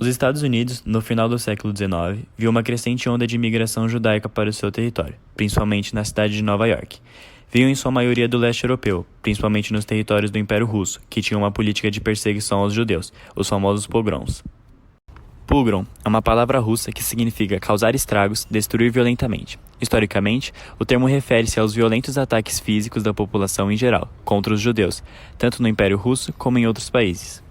Os Estados Unidos, no final do século XIX, viu uma crescente onda de imigração judaica para o seu território, principalmente na cidade de Nova York. Vinham em sua maioria do leste europeu, principalmente nos territórios do Império Russo, que tinham uma política de perseguição aos judeus, os famosos pogroms. Pogrom é uma palavra russa que significa causar estragos, destruir violentamente. Historicamente, o termo refere-se aos violentos ataques físicos da população em geral, contra os judeus, tanto no Império Russo como em outros países.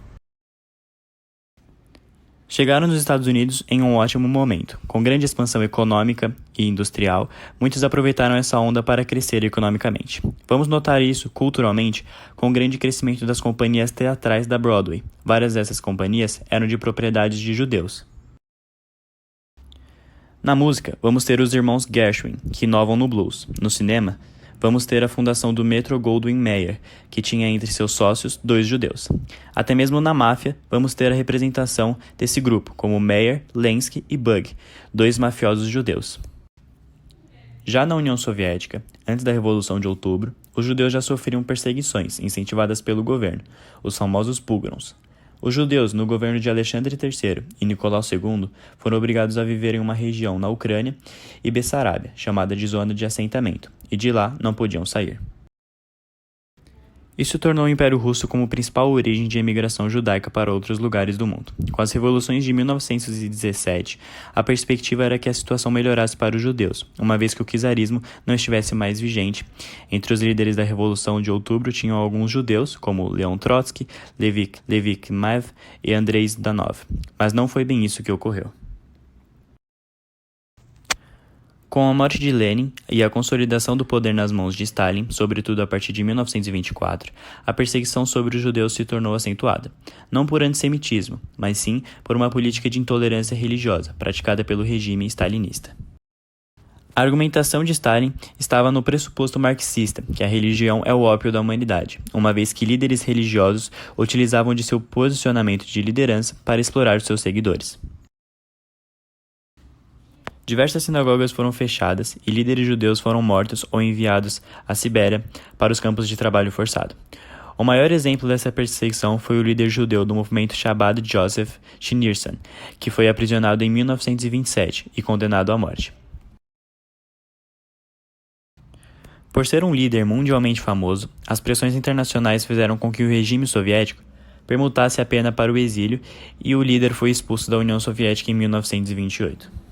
Chegaram nos Estados Unidos em um ótimo momento. Com grande expansão econômica e industrial, muitos aproveitaram essa onda para crescer economicamente. Vamos notar isso, culturalmente, com o grande crescimento das companhias teatrais da Broadway. Várias dessas companhias eram de propriedades de judeus. Na música, vamos ter os irmãos Gershwin, que inovam no blues. No cinema, vamos ter a fundação do Metro-Goldwyn-Mayer, que tinha entre seus sócios 2 judeus. Até mesmo na máfia, vamos ter a representação desse grupo, como Meyer, Lansky e Bug, 2 mafiosos judeus. Já na União Soviética, antes da Revolução de Outubro, os judeus já sofriam perseguições incentivadas pelo governo, os famosos pogroms. Os judeus, no governo de Alexandre III e Nicolau II, foram obrigados a viver em uma região na Ucrânia e Bessarábia, chamada de Zona de Assentamento, e de lá não podiam sair. Isso tornou o Império Russo como principal origem de emigração judaica para outros lugares do mundo. Com as revoluções de 1917, a perspectiva era que a situação melhorasse para os judeus, uma vez que o czarismo não estivesse mais vigente. Entre os líderes da Revolução de Outubro tinham alguns judeus, como Leon Trotsky, Levi Kmev e Andrei Zdanov, mas não foi bem isso que ocorreu. Com a morte de Lenin e a consolidação do poder nas mãos de Stalin, sobretudo a partir de 1924, a perseguição sobre os judeus se tornou acentuada, não por antissemitismo, mas sim por uma política de intolerância religiosa praticada pelo regime stalinista. A argumentação de Stalin estava no pressuposto marxista, que a religião é o ópio da humanidade, uma vez que líderes religiosos utilizavam de seu posicionamento de liderança para explorar os seus seguidores. Diversas sinagogas foram fechadas e líderes judeus foram mortos ou enviados à Sibéria para os campos de trabalho forçado. O maior exemplo dessa perseguição foi o líder judeu do movimento Chabad Joseph Schneerson, que foi aprisionado em 1927 e condenado à morte. Por ser um líder mundialmente famoso, as pressões internacionais fizeram com que o regime soviético permutasse a pena para o exílio e o líder foi expulso da União Soviética em 1928.